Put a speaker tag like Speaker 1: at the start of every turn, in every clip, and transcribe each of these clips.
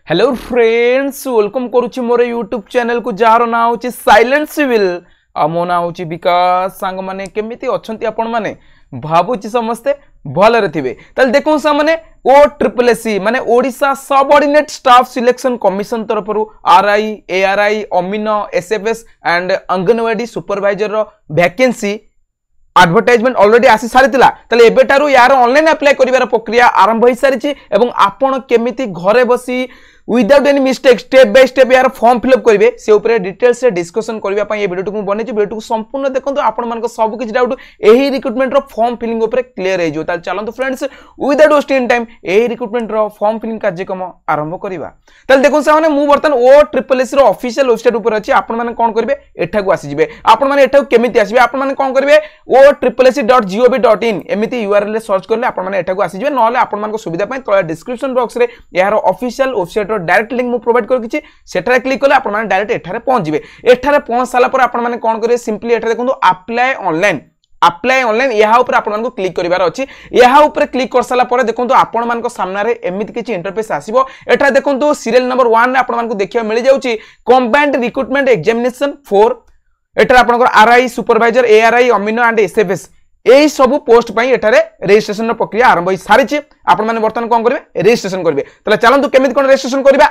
Speaker 1: Hello friends welcome करुच्ची मोर YouTube channel को jar ना हूँ साइलेंट सिविल आ मो ना हूँ विकास सांग मैंने केमिति अच्छंती आपण माने भावुची समस्ते भलरे थिबे ताल देखो सामने ओ ट्रिपल एससी माने Odisha subordinate staff selection commission तरफरु आरआई एआरआई अमीनो एसएफएस एंड अंगनवाड़ी सुपरवाइजर रो वैकेंसी एडवर्टाइजमेंट ऑलरेडी आसी सारितिला तले एबेटारु यार ऑनलाइन अप्लाई करिवार प्रक्रिया आरंभ होई सारिछि एवं आपण केमिति घरे बसी without any mistake step by step यार फॉर्म फिलअप करिवे से ऊपर डिटेल्स से डिस्कशन करिवा पई ए वीडियो को बनेछि वीडियो को संपूर्ण देखंतु आपण मानको सब किछ डाउट एही रिक्रूटमेंट रो फॉर्म फिलिंग ऊपर क्लियर हे जो ताल चलंतु फ्रेंड्स विदाउट वेस्टिंग टाइम एही रिक्रूटमेंट रो फॉर्म फिलिंग कार्यक्रम आरंभ करिवा ताल देखो सामने मु बर्तन ओ ट्रिपल एस रो ऑफिशियल वेबसाइट ऊपर अछि आपण माने कोन करिवे एठा को आसी जिवे आपण माने एठा केमिति आसीबे आपण माने कोन करिवे o.triplec.gov.in एमिति यूआरएल रे सर्च करले आपण माने एठा को आसी जिवे नले आपण मानको सुविधा पई तळे डिस्क्रिप्शन बॉक्स रे यार ऑफिशियल वेबसाइट डायरेक्ट लिंक मु प्रोवाइड कर किछि सेठारे क्लिक करले आपण माने डायरेक्ट एठारे पहुंच जिवे एठारे पहुंच साला पर आपण माने कोन करिवे सिंपली एठारे देखंतु अप्लाई ऑनलाइन यहा ऊपर आपण मानको क्लिक करिवार अछि यहा ऊपर क्लिक कर साला पर देखंतु आपण मानको सामने रे एमिति किछि इंटरफेस आसीबो एठा देखंतु सीरियल नंबर 1 रे आपण मानको देखिया मिल जाउछि कंबाइंड रिक्रूटमेंट एग्जामिनेशन 4 एठा आपण आरआई सुपरवाइजर एआरआई अमीनो एंड एसएफएस एई सब पोस्ट पई एठारे रजिस्ट्रेशन प्रक्रिया आरंभ होई सारिछि आपण माने वर्तमान कोन करबे रजिस्ट्रेशन करबे तले चलंतु केमिति कोन रजिस्ट्रेशन करबा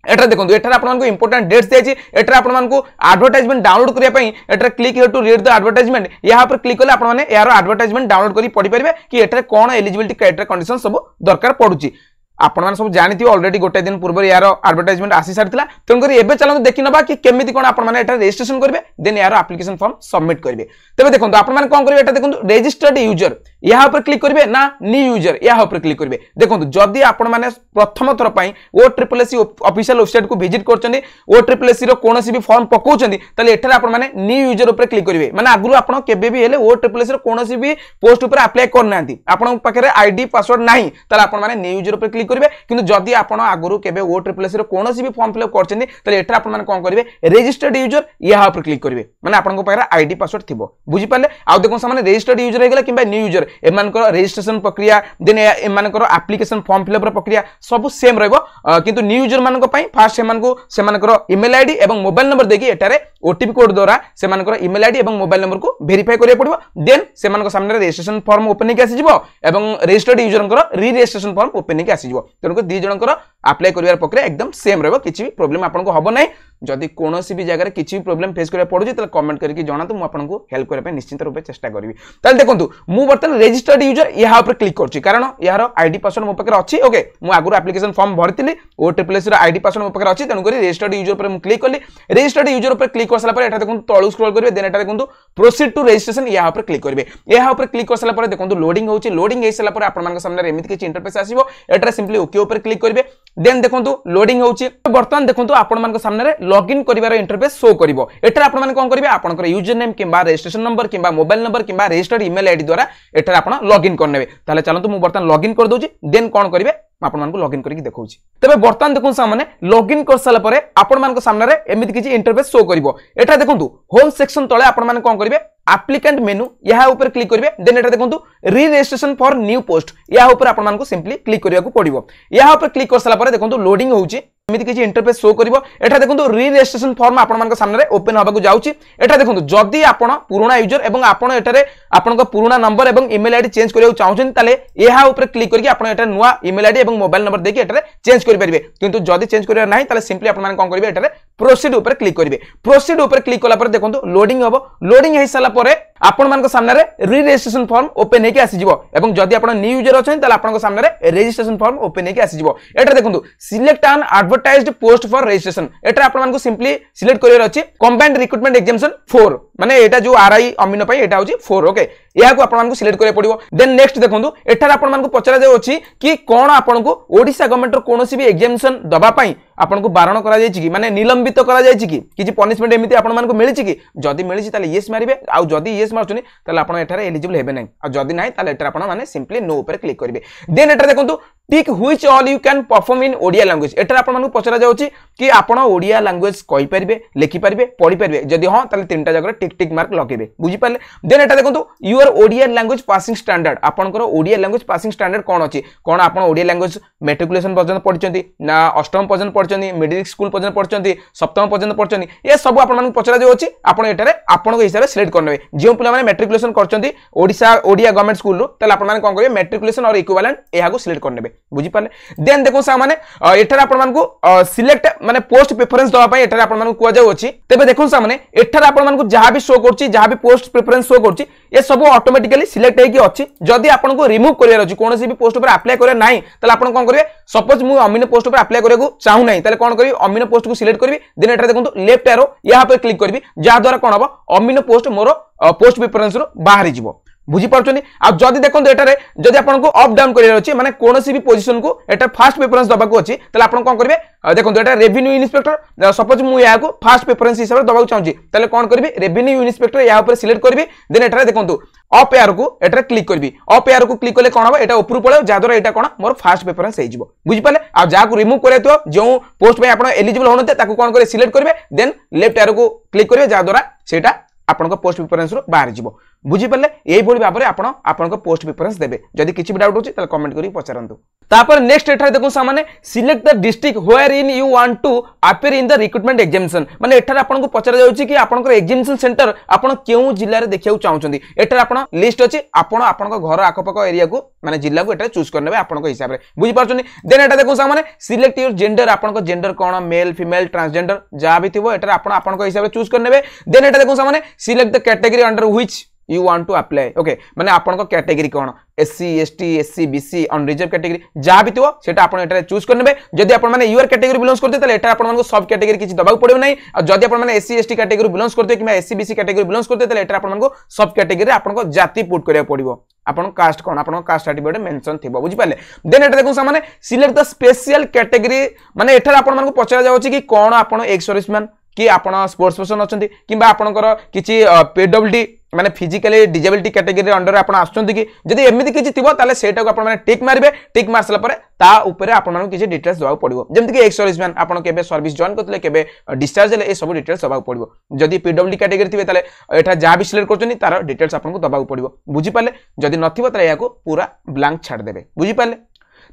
Speaker 1: एटा देखंतु एठारे आपण मानको इंपोर्टेंट डेट्स देछि एठारे आपण मानको एडवर्टाइजमेंट डाउनलोड करिया पई एठारे click here to read the advertisement यहा पर क्लिक करले आपण माने यार एडवर्टाइजमेंट डाउनलोड करि पढि परिबे कि एठारे कोन एलिजिबिलिटी क्राइटेरिया कंडीशन सब दरकार पडुछि आपण मान सब जानिथि ऑलरेडी गोटे दिन पूर्व यार एडवर्टाइजमेंट आसी सारथिला तन करी एबे चलंतु देखि नबा कि केमिति कोन आपण माने एटा रजिस्ट्रेशन करबे देन यार एप्लीकेशन फॉर्म सबमिट करबे तबे देखंतु आपण माने कोन करबे एटा देखंतु रजिस्टर्ड यूजर यहा ऊपर क्लिक करबे ना न्यू यूजर यहा ऊपर क्लिक करबे देखंतु जदी आपण माने प्रथम थर पई ओ ट्रिपल एससी ऑफिशियल वेबसाइट को विजिट करचंदी ओ ट्रिपल एससी रो कोनोसी भी फॉर्म पकोचंदी तले एठारे आपण माने न्यू यूजर ऊपर क्लिक करबे माने आगुरु आपण केबे भी हेले ओ ट्रिपल एससी रो कोनोसी भी पोस्ट ऊपर अप्लाई करनांती आपण पाखरे आईडी पासवर्ड नाही तले आपण माने न्यू यूजर ऊपर क्लिक करबे किंतु जदी आपण आगुरु केबे ओ ट्रिपल एससी रो कोनोसी भी फॉर्म फिलअप करचंदी तले एठारे आपण माने कोन करबे रजिस्टर्ड यूजर यहा ऊपर क्लिक करबे माने आपण को पाखरे आईडी पासवर्ड थिबो बुझी पाले आ देखो सामने रजिस्टर्ड यूजर हे गेला किबा न्यू यूजर एमान को रजिस्ट्रेशन प्रक्रिया देन एमान को एप्लीकेशन फॉर्म फिलअप प्रक्रिया सब सेम रहबो किंतु न्यू यूजर मान को पई फास्ट सेमान को ईमेल आईडी एवं मोबाइल नंबर देकी एटारे ओटीपी कोड द्वारा सेमान को ईमेल आईडी एवं मोबाइल नंबर को वेरीफाई करिया पड़िबो देन सेमान को सामने रजिस्ट्रेशन फॉर्म ओपन के आसी जिवो एवं रजिस्टर्ड यूजर को री रजिस्ट्रेशन फॉर्म ओपन के आसी जिवो तनको दी जण को अप्लाई करिवार प्रक्रिया एकदम सेम रहबो किछि भी प्रॉब्लम आपन को हबो नै जदि कोनोसी भी जगह किछि भी प्रॉब्लम फेस करिया पड़ुछि त कमेंट करके जणातु मु आपन को हेल्प करे पे निश्चित रूप से चेष्टा करबी ताल देखंतु मु बर्तन रजिस्टर्ड यूजर यहा ऊपर क्लिक करछि कारण यार आईडी पासवर्ड मो पकर अछि ओके मु आगुर एप्लीकेशन फॉर्म भरतिली ओ ट्रिपल एस रो आईडी पासवर्ड मो पकर अछि तनु करी रजिस्टर्ड यूजर पर मु क्लिक करली रजिस्टर्ड यूजर ऊपर क्लिक कर सला पर एटा देखंतु तळु स्क्रॉल करबे देन एटा देखंतु प्रोसीड टू रजिस्ट्रेशन यहा ऊपर क्लिक करबे यहा ऊपर क्लिक कर सला पर देखंतु लोडिंग होछि लोडिंग हे सला पर आपन मान सामने एमिति किछि इंटरफेस आसीबो एटा सिंपली ओके ऊपर क्लिक करबे देन देखंतु लोडिंग होछि वर्तमान देखंतु आपन मान सामने लॉगिन करिवार इंटरफेस शो करिवो एटा आपन मान कोन करबे आपन यूजर नेम किबा रजिस्ट्रेशन नंबर किबा मोबाइल नंबर किबा रजिस्टर्ड ईमेल आईडी द्वारा एटा आपन लॉगिन करनेबे ताले चलंतु मु वर्तमान लॉगिन कर दोछि देन कोन करबे आपण मानको लॉगिन करके देखौछि तबे वर्तमान देखुन सामने लॉगिन कर साला परे आपण मानको सामने रे एमिति किछि इंटरफेस शो करिवो एटा देखंतु होम सेक्शन तळे आपण मान कोन करबे एप्लीकेंट मेनू यहा ऊपर क्लिक करिवे देन एटा देखंतु री रजिस्ट्रेशन फॉर न्यू पोस्ट यहा ऊपर आपण मानको सिंपली क्लिक करिया को पड़िवो यहा ऊपर क्लिक कर साला परे देखंतु लोडिंग होउछि एमिति किछि इंटरफेस शो करिवो एटा देखंतु री रजिस्ट्रेशन फॉर्म आपण मानको सामने रे ओपन होबा को जाउछि एटा देखंतु जदी आपण पुराना यूजर एवं आपण एटारे आपण को पुराना नंबर एवं ईमेल आईडी चेंज करियो चाहउछन ताले यहा ऊपर क्लिक करके आपण एटा नुवा ईमेल आईडी एवं मोबाइल नंबर देके एटारे चेंज करि परिबे किंतु जदी चेंज करिया नाही ताले सिंपली आपण मान कोन करिवे एटारे प्रोसीड ऊपर क्लिक करिवे प्रोसीड ऊपर क्लिक कला पर देखंतु लोडिंग होबो लोडिंग हे साला परे आपण मान को सामने रे री रजिस्ट्रेशन फॉर्म ओपन हेके आसी जिवो एवं जदी आपण न्यू यूजर अछन ताले आपण को सामने रे रजिस्ट्रेशन फॉर्म ओपन हेके आसी जिवो एटा देखंतु select an advertised post for registration एटा आपण मान को सिंपली सिलेक्ट करियर अछि कंबाइंड रिक्रूटमेंट एग्जामिनेशन 4 माने एटा जो आरआई अमीनो पई एटा होछि 4 ओके या को आपण मान को सिलेक्ट करिया पड़िवो देन नेक्स्ट देखंतु एटा आपण मान को पचरा जाउ अछि कि कोन आपण को ओडिसा गवर्नमेंट रो कोनोसी भी एग्जामिनेशन दबा पई आपनको बारण करा जायछि कि माने निलंबित करा जायछि कि किछि पनिशमेंट एमिति आपन मानको मिलिछि कि जदी मिलिछि ताले यस मारिबे आ जदी यस मारछुनी ताले आपन एठारे एलिजिबल हेबे नै आ जदी नै ताले एठारे आपन माने सिंपली नो ऊपर क्लिक करिवे देन एठारे देखंतु tick which all you can perform in Odia language एठारे आपन मानको पचरा जाउछि कि आपन ओडिया लैंग्वेज कहि परिबे लिखि परिबे पढि परिबे जदी हां ताले तीनटा जगह टिक टिक मार्क लगेबे बुझि पाले देन एटा देखंतु your Odia language passing standard आपनकर ओडिया लैंग्वेज पासिंग स्टैंडर्ड कोन अछि कोन आपन ओडिया लैंग्वेज मैट्रिकुलेशन पर्यंत पढिचंती ना अष्टम पर्यंत पढिचंती मिडिल स्कूल पर्यंत पढिचंती सप्तम पर्यंत पढिचंती ए सब आपन मानको पचरा जाउछि आपन एटारे आपन के हिसाब से सिलेक्ट करनेबे जे पिला माने मैट्रिकुलेशन करचंती ओडिसा ओडिया गवर्नमेंट स्कूल रो ताले आपन माने कोन करिवे मैट्रिकुलेशन और इक्विवेलेंट एहा को सिलेक्ट करनेबे बुझि पाले देन देखो सा माने एठार आपन मानको सिलेक्ट माने पोस्ट प्रेफरेंस दवा पय एठार आपन मानको कुआ जाउ अछि तबे देखो सा माने एठार आपन मानको जहा भी शो करछि जहा भी पोस्ट प्रेफरेंस शो करछि ए सब ऑटोमेटिकली सिलेक्ट हे कि अछि जदी आपन को रिमूव करियर अछि कोनोसी भी पोस्ट पर अप्लाई करे नाही तले आपन कोन करिवे सपोज मु अमीनो पोस्ट पर अप्लाई करे को चाहू नाही तले कोन करिवे अमीनो पोस्ट को सिलेक्ट करबी देन एठार देखंतु लेफ्ट एरो यहा पर क्लिक करबी जहा द्वारा कोन हबो अमीनो पोस्ट मोर पोस्ट प्रेफरेंस रो बाहर जिवो बुझी पारछनी आ जदी देखंतु एटारे जदी आपन को अप डाउन करियर अछि माने कोनोसी भी पोजीशन को एटा फर्स्ट प्रेफरेंस दबा को अछि तले आपन कोन करबे देखंतु एटा रेवेन्यू इन्स्पेक्टर सपोज मु या को फर्स्ट प्रेफरेंस हिसाब से दबा को चाहूची तले कोन करबी रेवेन्यू इन्स्पेक्टर या ऊपर सिलेक्ट करबी देन एटारे देखंतु अप एरो को एटारे क्लिक करबी अप एरो को क्लिक करले कोन हबो एटा ऊपर पळे जा द्वारा एटा कोन मोर फर्स्ट प्रेफरेंस हे जिवो बुझी पाले आ जा को रिमूव करे तो जो पोस्ट पे आपन एलिजिबल होनते ताको कोन करे सिलेक्ट करबे देन लेफ्ट एरो को क्लिक करबे जा द्वारा सेटा आपन को पोस्ट प्रेफरेंस रो बाहर जिवो बुझी पाले एई भली भाबरे आपन को पोस्ट प्रेफरेंस देबे जदी किछि भी डाउट होछि त कमेंट करी पचारंतु तापर नेक्स्ट एठारे देखो सामाने select the district wherein you want to appear in the recruitment examination माने एठारे आपन को पचार जाउछि कि आपन को एग्जामिनेशन सेंटर आपन केउ जिल्ला रे देखियाउ चाहउछंती एठारे आपन लिस्ट अछि आपन को घर आखपक एरिया को माने जिल्ला को एठारे चूज करनेबे आपन को हिसाब रे बुझी पारछनी देन एटा देखो सामाने सिलेक्ट योर जेंडर आपन को जेंडर कोन मेल फीमेल ट्रांसजेंडर जा भी थिबो एठारे आपन को हिसाब रे चूज करनेबे देन एटा देखो सामाने select the category under which you want to apply okay माने आपन को कैटेगरी कोन SC ST SC BC unreserve category जा भी थिबो सेटा आपन एटा चूज करनेबे जदी आपन माने यूर कैटेगरी बिलोंग्स करते तले एटा आपन को सब कैटेगरी किछि दबाउ पड़िबो नै आ जदी आपन माने एससी एसटी कैटेगरी बिलोंग्स करते कि एससी बीसी कैटेगरी बिलोंग्स करते तले एटा आपन को सब कैटेगरी आपन को जाति पुट करिया पड़िबो आपन कास्ट कोन आपन कास्ट सर्टिफिकेट मेंशन थिबो बुझि पाले देन एटा देखो सामाने सिलेक्ट द स्पेशल कैटेगरी माने एटा आपन मानको पचरा जाउछि कि कोन आपन एक्स सर्विसमैन कि आपन स्पोर्ट्स पर्सन अछंती किबा आपनकर किछि पीडब्ल्यूडी माने फिजिकली डिजेबिलिटी कैटेगरी अंडर आपन आछंती कि जदी एमिति किछि थिबो ताले सेटा को आपन माने टिक मारबे टिक मारसला परे ता ऊपर आपन माने किछि डिटेल्स दबाउ पड़िबो जेमति कि एक्स सर्विसमैन आपन केबे सर्विस जॉइन करतले केबे डिस्चार्ज ले ए सब डिटेल्स दबाउ पड़िबो जदी पीडब्ल्यूडी कैटेगरी थिबे ताले एटा जा भी सिलेक्ट करछनी तार डिटेल्स आपन को दबाउ पड़िबो बुझि पाले जदी नथिबो ताले याको पूरा ब्लैंक छाड़ देबे बुझि पाले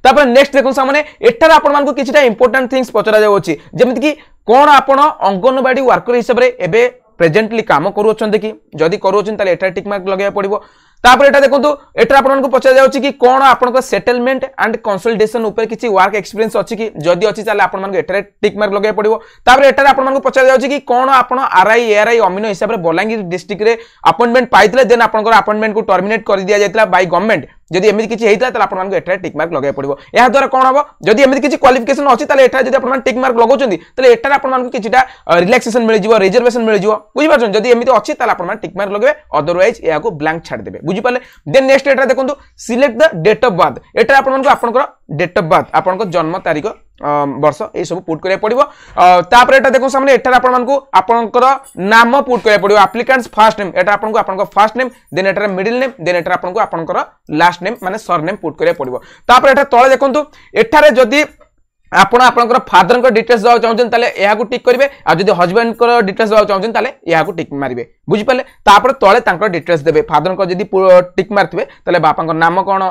Speaker 1: तापर नेक्स्ट देखो सामने एठार आपन मान को किछटा इंपोर्टेंट थिंग्स पचरा जाउ अछि जेमति कि कोन आपन अंगनवाड़ी वर्कर हिसाब रे एबे प्रेजेंटली काम करू अछन कि जदी करू अछन ताले एटा टिक मार्क लगाया पड़िबो तापर एटा देखंतु एटा आपन को पचरा जाउ अछि कि कोन आपन को सेटलमेंट एंड कंसल्टेशन ऊपर किछि वर्क एक्सपीरियंस अछि कि जदी अछि ताले आपन मान को एटा टिक मार्क लगाया पड़िबो तापर एटा आपन मान को पचरा जाउ अछि कि कोन आपन आरआई एआरआई अमीनो हिसाब रे बलांगीर डिस्ट्रिक्ट रे अपॉइंटमेंट पाइतले देन आपन को अपॉइंटमेंट को टर्मिनेट कर दिया जायतला बाय गवर्नमेंट जदी एमिति किछि हेइतला ताले आपन मान को एटा टिक मार्क लगाया पड़िबो या द्वारा कोन हबो जदी एमिति किछि क्वालिफिकेशन अछि ताले एटा जदी आपन मान टिक मार्क लगाउछन्ती ताले एटा आपन मान को किछिटा रिलैक्सेशन मिल जिवो रिजर्वेशन मिल जिवो बुझि पाछन जदी एमिति अछि ताले आपन मान टिक मार्क लगबे अदरवाइज या को ब्लैंक छाड़ देबे बुझि पाले देन नेक्स्ट एटा देखंतु select the date of birth एटा आपन मान को आपनकर डेट ऑफ बर्थ आपन को जन्म तारीख वर्ष ए सब पुट करिया पड़िबो तापर एटा देखो सामने एटा आपन मान को आपनकर नाम पुट करिया पड़िबो एप्लिकेंट्स फर्स्ट नेम एटा आपन को फर्स्ट नेम देन एटा मिडिल नेम देन एटा आपन को आपनकर लास्ट नेम माने सरनेम पुट करिया पड़िबो तापर एटा तळे देखंतु एठारे जदी आपण आपनकर फादर को डिटेल्स दवा चाहउछन ताले एहा को टिक करबे आ जदी हस्बैंड को डिटेल्स दवा चाहउछन ताले एहा को टिक मारिबे बुझि पाले तापर तळे तांकर डिटेल्स देबे फादर को जदी टिक मारथिबे ताले बापा को नाम कोन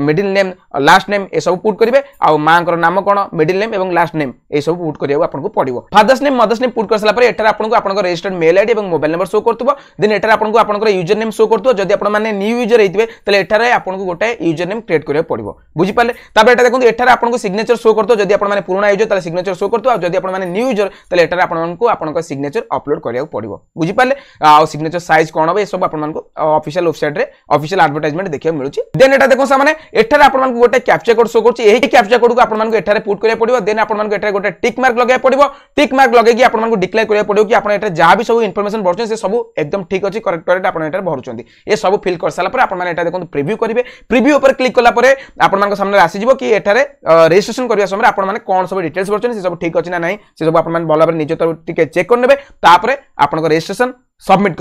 Speaker 1: मिडिल नेम लास्ट नेम ए सब पुट करबे आ मां को नाम कोन मिडिल नेम एवं लास्ट नेम ए सब पुट करिया आपन को पड़िबो father's name mother's name put करसला परे एटा आपन को आपन रजिस्टर्ड मेल आईडी एवं मोबाइल नंबर शो करतबो देन एटा आपन को यूजर नेम शो करतबो जदी आपन माने न्यू यूजर हेतिबे ताले एटा रे आपन को गोटे यूजर नेम क्रिएट करिया पड़िबो बुझि पाले तापर एटा देखंतु एटा आपन को सिग्नेचर शो करतो जदी आपन माने पुराना यूजर ताले सिग्नेचर शो करतो आ जदी आपन माने न्यू यूजर ताले एटा आपन को आपन को सिग्नेचर अपलोड करिया पड़िबो बुझि पाले आ सिग्नेचर साइज कोन हबे सब आपन को ऑफिशियल वेबसाइट रे ऑफिशियल एडवर्टाइजमेंट देखिया मिलुची देन एटा देखो सामने एटा आपन को गोटे कैप्चा कोड शो करची एही कैप्चा कोड को आपन को एटा रे पुट करिया पड़िबो देन आपन को एटा गोटे टिक मार्क लगाया पड़िबो टिक मार्क लगे कि आपन को डिक्लेयर करिया पड़िबो कि आपन एटा जहा भी सब इंफॉर्मेशन भरछन से सब एकदम ठीक अछि करेक्ट आपन एटा भरछंती ए सब फिल कर साला पर आपन माने एटा देखो प्रीव्यू करिवे प्रीव्यू ऊपर क्लिक कला परे आपन मान को सामने आसी जिवो कि एटा रे रजिस्ट्रेशन करिया समय आपन माने आपने कौन सब डिटेल्स भरछन से सब ठीक अछि ना नहीं से सब आपन भल भाबरे निज तरफ टिके चेक करनेबे तापरे आपन रजिस्ट्रेशन सबमिट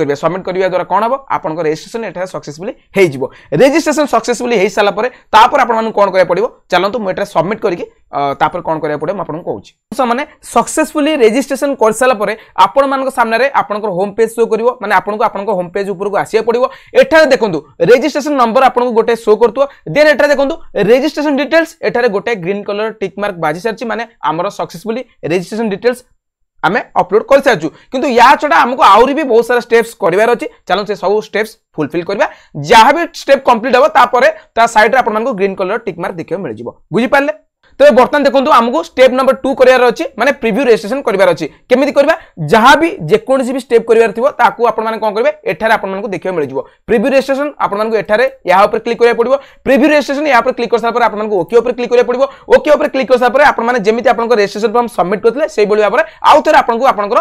Speaker 1: करिया द्वारा कौन हम आपन रजिस्ट्रेशन एटा सक्सेसफुली हेइ जिवो रजिस्ट्रेशन सक्सेसफुली हेइ साला परे तापर आपन मानु कोन करिया पड़िबो चलंतु मु एटा सबमिट करके तापर कोन करिया पड़े म आपन कहूची माने सक्सेसफुली रजिस्ट्रेशन कर साला परे आपन मानक सामने रे आपन होम पेज शो करिवो माने आपन होम पेज ऊपर को आसिया पड़िवो एठा देखंतु रजिस्ट्रेशन नंबर आपन गोटे शो करतु देन एठा देखंतु रजिस्ट्रेशन डिटेल्स एठा गोटे ग्रीन कलर टिक मार्क बाजी सरची माने हमर सक्सेसफुली रजिस्ट्रेशन डिटेल्स आमे अपलोड कर सारछु किंतु या छडा हमको आउरी भी बहुत सारा स्टेप्स करिवार अछि चलो से सब स्टेप्स फुलफिल करबा जहा भी स्टेप कंप्लीट हो तापरे ता साइड रे आपन मानको ग्रीन कलर टिक मार्क देखियो मिल जिवो बुझी पाले तो बर्तमान देखो आमको स्टेप नंबर 2 करार अच्छी माने प्रीव्यू रजिस्ट्रेशन करार अच्छी केमिति करबा जहां भी जेकोसी भी स्टेप करार थिबो ताकू आपन माने कोन करबे एठारे आपन मानको देखियो मिल जिवो प्रीव्यू रजिस्ट्रेशन आपन मानको एठारे या ऊपर क्लिक करिया पड़िबो प्रीव्यू रजिस्ट्रेशन या ऊपर क्लिक करसा पर आपन मानको ओके ऊपर क्लिक करिया पड़िबो ओके ऊपर क्लिक करसा पर आपन माने जेमिति आपन रजिस्ट्रेशन फॉर्म सबमिट करथले सेही बळी भाबरे आउ थरे आपन को आपन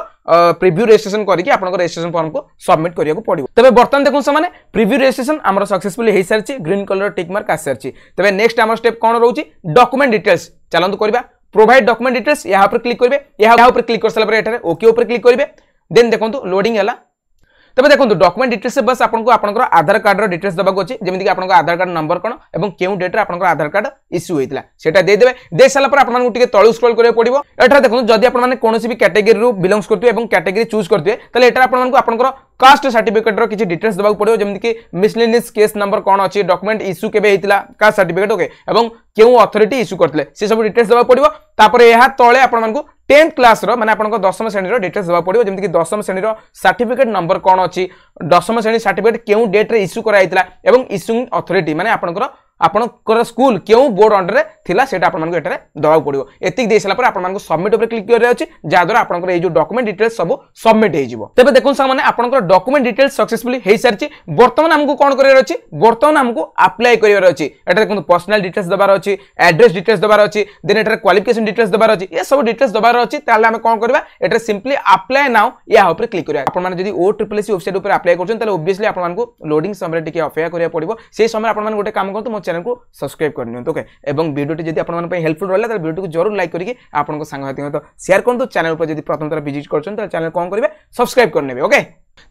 Speaker 1: प्रीव्यू रजिस्ट्रेशन करके आपन रजिस्ट्रेशन फॉर्म को सबमिट करिया को पड़िबो तबे बर्तमान देखो माने प्रीव्यू रजिस्ट्रेशन हमर सक्सेसफुली हे Sarchi green colour tick mark आ सारची तबे नेक्स्ट हमर स्टेप कोन रहउची डॉक्यूमेंट डिटेल्स चलंतु करबा प्रोवाइड डॉक्यूमेंट डिटेल्स यहाँ पर क्लिक करेंगे यहाँ पर क्लिक कर सारा पर एठारे ओके ऊपर क्लिक करेंगे देन देखंतु लोडिंग हैला तबे देखंतु डॉक्यूमेंट डिटेल्स बस आपनको आपनकर आधार कार्ड रो डिटेल्स दबाको अछि जेमिति कि आपनको आधार कार्ड नंबर कोन एवं केउ डेट रे आपनको आधार कार्ड इश्यू होइतला सेटा दे देबे दे साला पर आपन टिके तळु स्क्रॉल करे पड़िबो एठा देखंतु जदि आपन माने कोनोसी भी कैटेगरी रो बिलोंग्स करथि एवं कैटेगरी चूज करथि तले एठा आपन मानको आपनकर कास्ट सर्टिफिकेट रो किछि डिटेल्स दबाको पड़िबो जेमिति कि मिसलेनियस केस नंबर कोन अछि डॉक्यूमेंट इश्यू केबे हेतिला कास्ट सर्टिफिकेट ओके एवं केउ अथॉरिटी इश्यू करथले से सब डिटेल्स दबाको पड़िबो तापर एहा तळे आपन मानको 10th क्लास रो माने आपन 10th श्रेणी रो डिटेल्स दबा पड़िबो जेमति कि 10th श्रेणी रो सर्टिफिकेट नंबर कोन अछि 10th श्रेणी सर्टिफिकेट केउ डेट रे इश्यू कराइतला एवं इश्यूइंग अथॉरिटी माने आपन स्कूल केउ बोर्ड अंडर रे थिला सेटा आपन मानको एटारे दबा पड़िबो एतिक देइ साला पर आपन मानको सबमिट ऊपर क्लिक करे अछि जा द्वारा आपन ए जो डॉक्यूमेंट डिटेल्स सब सबमिट हे जिवो तबे देखोन सा माने आपन डॉक्यूमेंट डिटेल्स सक्सेसफुली हे सारछि वर्तमान हमको कोन करियर अछि वर्तमान हमको अप्लाई करियर अछि एटा देखोन पर्सनल डिटेल्स दबार अछि एड्रेस डिटेल्स दबार अछि देन एटारे क्वालिफिकेशन डिटेल्स दबार अछि ए सब डिटेल्स दबार अछि ताले हम कोन करबा एटा सिंपली अप्लाई नाउ या ऊपर क्लिक करिया आपन माने जदी OSSC वेबसाइट ऊपर अप्लाई करछन ताले ऑब्वियसली आपन मानको लोडिंग समय टिके अपेक्षा करिया पड़िबो से समय आपन मान गोटे काम करतो मो चैनल को सब्सक्राइब करनियो ओके एवं वीडियो जदी आपन मान पे हेल्पफुल रहला त वीडियो को जरूर लाइक करिके आपन को संग साथी तो शेयर करतो चैनल पर जदी प्रथम तरह विजिट करछन त चैनल कोन करबे सब्सक्राइब करनेबे ओके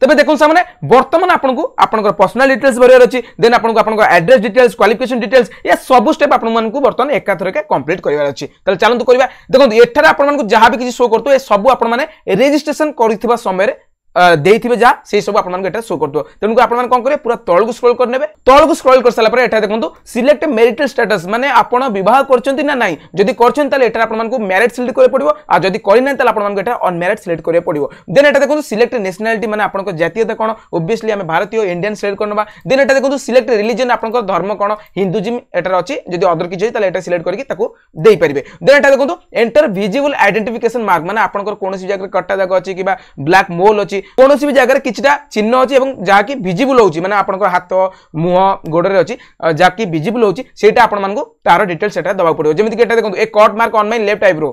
Speaker 1: तबे देखो सामने वर्तमान आपन पर्सनल डिटेल्स भरियर अछि देन आपन एड्रेस डिटेल्स क्वालिफिकेशन डिटेल्स ये सब स्टेप आपन मन को वर्तमान एकाथर के कंप्लीट करिवार अछि तले चलंतु करबा देखो एठारे आपन मन को जहां भी किछि शो करतो ए सब आपन माने रजिस्ट्रेशन करिथिबा समय रे देइथिबे जा से सब आपन मन एटा शो करतो तेनु आपन मन कोन करे पूरा तळ को स्क्रॉल करनेबे तळ को स्क्रॉल कर साला पर एटा देखंतु सिलेक्ट मैरिटल स्टेटस माने आपन विवाह करचंती ना नाही जदी करचन ताले एटा आपन मन को मैरिड सिलेक्ट करे पड़िबो आ जदी करि नै ताले आपन मन एटा अनमैरिड सिलेक्ट करे पड़िबो देन एटा देखंतु सिलेक्ट नेशनलिटी माने आपन को जातीयता कोन ऑब्वियसली हम भारतीय इंडियन सिलेक्ट करनबा देन एटा देखंतु सिलेक्ट रिलीजन आपन को धर्म कोन हिंदुइज्म एटा अछि जदी अदर किछि ताले एटा सिलेक्ट करके ताको देई परिबे देन एटा देखंतु एंटर विजिबल आइडेंटिफिकेशन मार्क माने आपन को कोनोसी जगह कट्टा जगह अछि किबा ब्लैक मोल अछि कोनोसी भी जगह किछटा चिन्ह अछि एवं जाकी विजिबल होछि माने आपन को हाथ मुह गोड़ रे अछि जाकी विजिबल होछि सेटा आपन मान को तार डिटेल्स सेटा दबा पड़िबो जेमिति कि एटा देखंतु a cut mark on my left eyebrow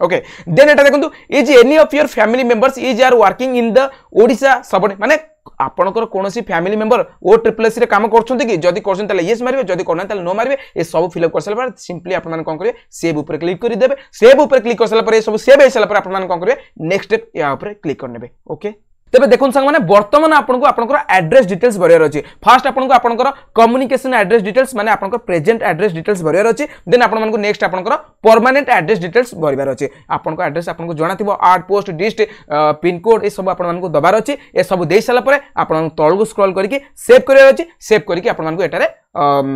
Speaker 1: okay then एटा देखंतु is any of your family members is are working in the Odisha सबड माने आपनकर कोनोसी फैमिली मेंबर OSSC रे काम करछन्ते कि जदी करछन ताले यस मारिबे जदी करना ताले नो मारिबे ए सब फिल अप करसला पर सिंपली आपन मान कोन करिवे सेव ऊपर क्लिक करि देबे सेव ऊपर क्लिक करसला पर ए सब सेव हेसला पर आपन मान कोन करिवे नेक्स्ट स्टेप या ऊपर क्लिक करनेबे ओके तबे देखुन संग माने वर्तमान आपनको एड्रेस डिटेल्स भरियर अछि फर्स्ट आपनको कम्युनिकेशन एड्रेस डिटेल्स माने आपनको प्रेजेंट एड्रेस डिटेल्स भरियर अछि देन आपनको नेक्स्ट आपनको परमानेंट एड्रेस डिटेल्स भरिबार अछि आपनको एड्रेस आपनको जणाथिबो at post district pin code ए सब आपनको दबार अछि ए सब देइ साला परे आपन तळगु स्क्रॉल करके सेव करियर अछि सेव करके आपनको एटारे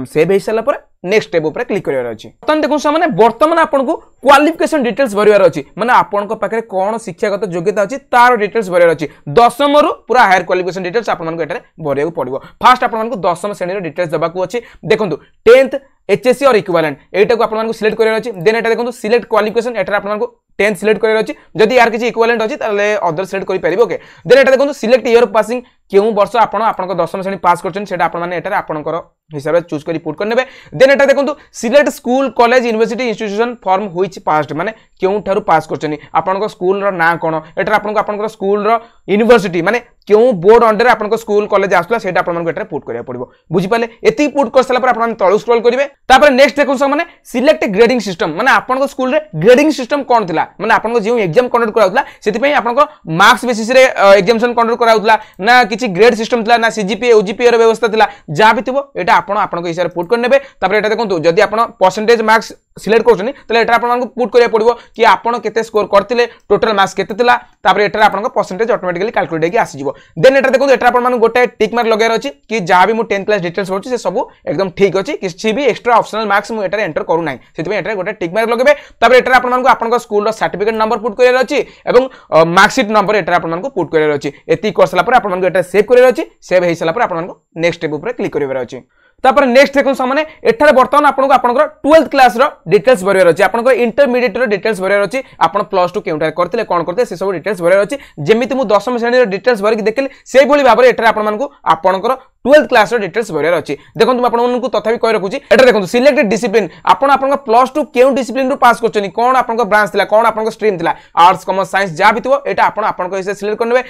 Speaker 1: सेव हे साला परे नेक्स्ट स्टेप ऊपर क्लिक करियर अछि तन देखो सामने वर्तमान आपनको क्वालिफिकेशन डिटेल्स भरियर अछि माने आपनको पाखरे कोन शिक्षागत योग्यता अछि तार डिटेल्स भरियर अछि 10th रु पूरा हायर क्वालिफिकेशन डिटेल्स आपनको एटारे भरियाको पड़िबो फर्स्ट आपनको 10th श्रेणी रो डिटेल्स दबाकू अछि देखंतु 10th HSC और इक्विवेलेंट एटा को आपनको सिलेक्ट करियर अछि देन एटा देखंतु सिलेक्ट क्वालिफिकेशन एटा आपनको 10th सिलेक्ट करियर अछि जदी यार किछि इक्विवेलेंट अछि ताले अदर सिलेक्ट करि परिबो ओके देन एटा देखंतु सिलेक्ट ईयर ऑफ पासिंग केउ वर्ष आपण आपन 10वीं श्रेणी पास करछन सेटा आपण माने एटारे आपनकर हिसाब से चूज करी पुट करनेबे देन एटा देखंतु select school college university institution form which passed माने केउ ठारू पास करछनी आपनकर स्कूल रो ना कोन एटा आपनकर स्कूल रो यूनिवर्सिटी माने केउ बोर्ड अंडर आपनकर स्कूल कॉलेज आसला सेटा आपण माने एटा पुट करिया पड़िबो बुझी पाले एती पुट कर सला पर आपण तळु स्क्रॉल करिवे तापर नेक्स्ट देखु सब माने सिलेक्ट ग्रेडिंग सिस्टम माने आपनकर स्कूल रे ग्रेडिंग सिस्टम कोन थिला माने आपनकर जे एग्जाम कंडक्ट कराउतला सेति पई आपनकर मार्क्स बेसिस रे एग्जामिनेशन कंडक्ट कराउतला ना किछि ग्रेड सिस्टम थिला ना सीजीपीए ओजीपीए रो व्यवस्था थिला जा भी थिबो एटा आपण आपनकर हिसाब रे पुट करनेबे तापर एटा देखंतु जदी आपण परसेंटेज मार्क्स सिलेक्ट करछनी तले एटा आपण पुट करिया पड़िबो कि आपण केते स्कोर करथिले टोटल मार्क्स केते थिला तापर एटा आपण परसेंटेज ऑटोमेटिकली कैलकुलेट हेकि आसी जिवो देन एटा देखंतु एटा आपण गोटे टिक मार्क लगायर अछि कि जा भी मु 10 क्लास डिटेल्स होछि से सब एकदम ठीक अछि किछि भी एक्स्ट्रा ऑप्शनल मार्क्स मु एटा एंटर करू नाही सेति पई एटा गोटे टिक मार्क लगेबे तापर एटा आपण स्कूल रो सर्टिफिकेट नंबर पुट करियर अछि एवं मार्कशीट नंबर एटा आपण पुट करियर अछि एति करसला पर आपण एटा सेव करियर अछि सेव हे सला पर आपण नेक्स्ट स्टेप ऊपर क्लिक करिवर अछि तापर नेक्स्ट देखो सामने एठारे वर्तमान आपनको आपनकर 12th क्लास रो डिटेल्स भरियर अछि आपनकर इंटरमीडिएट रो डिटेल्स भरियर अछि आपण प्लस 2 केउटा करथिले कोन करथे से सब डिटेल्स भरियर अछि जेमिति मु 10वीं श्रेणी रो डिटेल्स भरि देखिले सेही बोली भाबरे एठारे आपण मानकु आपनकर 12th क्लास रो डिटेल्स भरियर अछि देखंतु आपण मानकु तथापि कहि रखुची एटा देखंतु सिलेक्ट डिसिप्लिन आपण आपनकर प्लस 2 केउ डिसिप्लिन रो पास करछनी कोन आपनकर ब्रांच थिला कोन आपनकर स्ट्रीम थिला आर्ट्स कॉमर्स साइंस जा भी थिबो एटा आपण आपनकर हिसाब सिलेक्ट करनेबे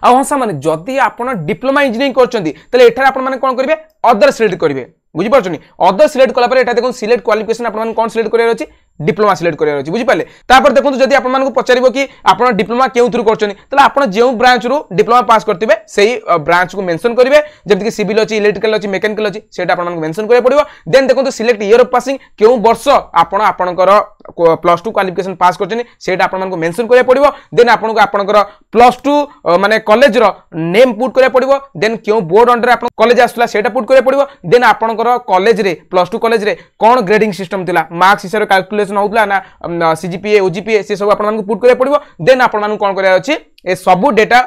Speaker 1: आ हंसा माने जदी आपण डिप्लोमा इंजीनियरिंग करछंती तले एठारे आपण माने कोन करिवे अदर सिलेक्ट करिवे बुझी पारछनी अदर सिलेक्ट कला पर एटा देखो सिलेक्ट क्वालिफिकेशन आपण कोन सिलेक्ट करियर अछि डिप्लोमा सिलेक्ट करियर अछि बुझी पाले तापर देखो जदी आपण मानको पचारिबो कि आपण डिप्लोमा केउ थ्रू करछनी तले आपण जेउ ब्रांच रो डिप्लोमा पास करथिबे सेही ब्रांच को मेंशन करिवे जेमति कि सिविल अछि इलेक्ट्रिकल अछि मैकेनिकल अछि सेटा आपण मानको मेंशन करिया पड़िबो देन देखो सिलेक्ट ईयर ऑफ पासिंग केउ वर्ष आपण आपनकर प्लस 2 क्वालिफिकेशन पास करछनी सेटा आपण मानको मेंशन करिया पड़िबो देन आपनको आपनकर प्लस 2 माने कॉलेज रो नेम पुट करिया पड़िबो देन केउ बोर्ड अंडर आपण कॉलेज आसला सेटा पुट करिया पड़िबो देन आपनकर कॉलेज रे प्लस 2 कॉलेज रे कोन ग्रेडिंग सिस्टम थिला मार्क्स हिसाब रे कैलकुलेशन होतला ना सीजीपीए ओजीपीए से सब आपण मानको पुट करिया पड़िबो देन आपण मानको कोन करिया अछि ए सबु डेटा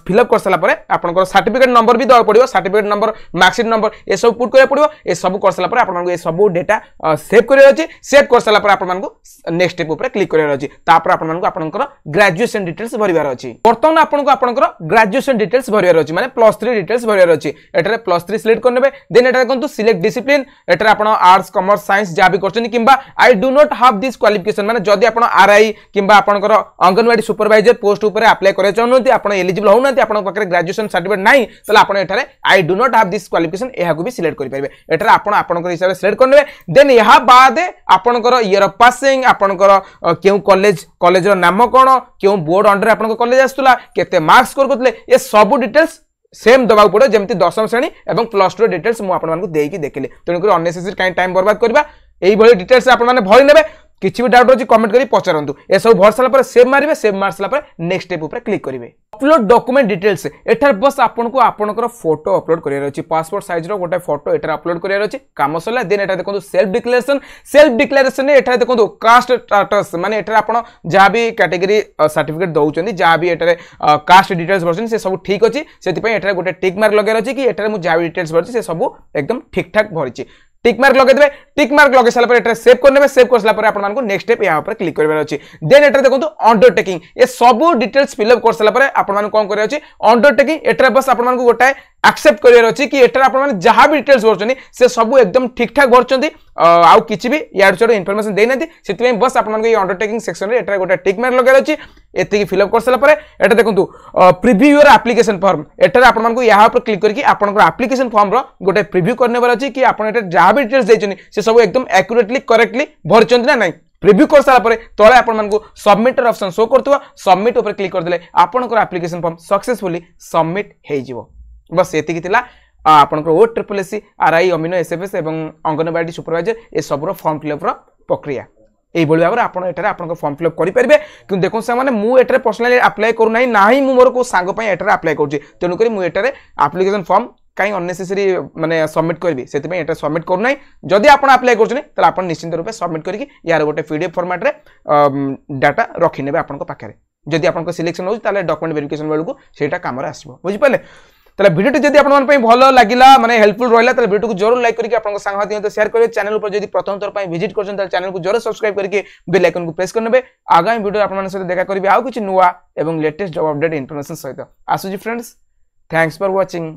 Speaker 1: फिलअप कर सला परे आपनकर सर्टिफिकेट नंबर भी दवा पड़िबो सर्टिफिकेट नंबर मार्कशीट नंबर ए सब पुट करिया पड़िबो ए सब कर सला परे आपण मानको ए सबु डेटा सेव करिया अछि सेव कर सला परे आपण मानको नेक्स्ट स्टेप ऊपर क्लिक करिया अछि तापर आपण मानको आपनकर ग्रेजुएशन डिटेल्स भरिवार अछि वर्तमान आपनको आपनकर ग्रेजुएशन डिटेल्स भरिवार अछि माने प्लस 3 डिटेल्स भरिवार अछि एटारे प्लस 3 सिलेक्ट करनेबे देन एटा देखंतु सिलेक्ट डिसिप्लिन एटारे आपण आर्ट्स कॉमर्स साइंस जा भी करछनी किबा I do not have this qualification माने जदी आपण आरआई किबा आपनकर अंगनवाड़ी सुपरवाइजर पोस्ट ऊपर अप्लाई करे चाहनोती आपण एलिजिबल होउनती आपण पाखरे ग्रेजुएशन सर्टिफिकेट नाही तले आपण एठारे I do not have this qualification एहा को भी सिलेक्ट करि परिबे एठारे आपण आपनकर हिसाब से सिलेक्ट करनेबे देन एहा बाद आपनकर ईयर ऑफ पासिंग आपनकर केउ कॉलेज रो नाम कोन केउ बोर्ड अंडर आपनकर कॉलेज आस्तुला केते मार्क्स स्कोर करतले ए सब डिटेल्स सेम दबाउ पड़ो जेमति 10वीं श्रेणी एवं प्लस 2 डिटेल्स मु आपण मानको देकी देखिले तेनु कर अननेसेसरी काई टाइम बर्बाद करबा एई भली डिटेल्स आपण माने भरि नेबे किछि भी डाउट अछि कमेंट करी पचारंतु ए सब भरसला पर सेव मारिबे सेव मारसला पर नेक्स्ट स्टेप ऊपर क्लिक करिवे अपलोड डॉक्यूमेंट डिटेल्स एठार बस आपनको आपनकर फोटो अपलोड करियर अछि पासपोर्ट साइज रो गोटे फोटो एठार अपलोड करियर अछि काम सला देन एठा देखंतु सेल्फ डिक्लेरेशन एठा देखंतु कास्ट स्टेटस माने एठार आपण जा भी कैटेगरी सर्टिफिकेट दउचंदी जा भी एठारे कास्ट डिटेल्स भरछन से सब ठीक अछि सेति पई एठार गोटे टिक मार्क लगायर अछि कि एठार मु जा भी डिटेल्स भरछि से सब एकदम ठीक ठाक भरछि टिक मार्क लगे देबे टिक मार्क लगे साला पर एटा सेव कर नेबे सेव करसला पर आपण मानको नेक्स्ट स्टेप या ऊपर क्लिक करबार अछि देन एटा देखंतु अंडरटेकिंग ए सब डिटेल्स फिलअप करसला पर आपण मान कोन करे अछि अंडरटेकिंग एटा बस आपण मानको गोटाए एक्सेप्ट करियर अछि कि एटा आपण मान जहां भी डिटेल्स भरछनी से सब एकदम ठीक ठाक भरछंती आउ किछि भी यार छोड़ इन्फॉर्मेशन देइ नथि सेति बस आपण मानको ए अंडरटेकिंग सेक्शन रे एटा गोटे टिक मार्क लगायर अछि एति फिलअप करसला पर एटा देखंतु प्रीव्यू योर एप्लीकेशन फॉर्म एटा आपण मानको या ऊपर क्लिक करके आपनकर एप्लीकेशन फॉर्म रो गोटे प्रीव्यू करनेबार अछि कि आपण एटा जहां भी डिटेल्स देइछनी से सब एकदम एक्यूरेटली करेक्टली भरछंती ना नाही प्रीव्यू कर सारा परे तळे आपण मानको सबमिटर ऑप्शन शो करतबा सबमिट ऊपर क्लिक कर देले आपनकर एप्लीकेशन फॉर्म सक्सेसफुली सबमिट हे जिवो बस एति कि तिला आपनकर OSSC आरआई अमीनो एसएफएस एवं अंगनवाड़ी सुपरवाइजर ए सबरो फॉर्म फिलअप रो प्रक्रिया एई बोली भाबरे आपण एटारे आपनकर फॉर्म फिलअप करि परिबे कि देखो से माने मु एटारे पर्सनली अप्लाई करू नाही मु मोर को सांग पय एटारे अप्लाई करछि तेनु करी मु एटारे एप्लीकेशन फॉर्म कहीं अननेसेसरी माने सबमिट करबी सेति पय एटा सबमिट करू नाही जदी आपण अप्लाई करछनी त आपण निश्चित रूपे सबमिट करिकि यार गोटे पीडीएफ फॉर्मेट रे डाटा रखि नेबे आपण को पाखरे जदी आपण को सिलेक्शन हो ताले डॉक्यूमेंट वेरिफिकेशन बेलको सेटा काम रे आसीबो बुझि पाले तले वीडियो जदी आपण मन पय भलो लागिला माने हेल्पफुल रहला तले वीडियो को जरूर लाइक करके आपण संगति तो शेयर करिवे चैनल पर जदी प्रथम तौर पय विजिट करछन त चैनल को जरूर सब्सक्राइब करके बेल आइकन को प्रेस करनेबे आगामी वीडियो आपण मन से देखा करबी आउ किछ नुवा एवं लेटेस्ट जॉब अपडेट इन्फॉर्मेशन सहित आसुजी फ्रेंड्स थैंक्स फॉर वाचिंग।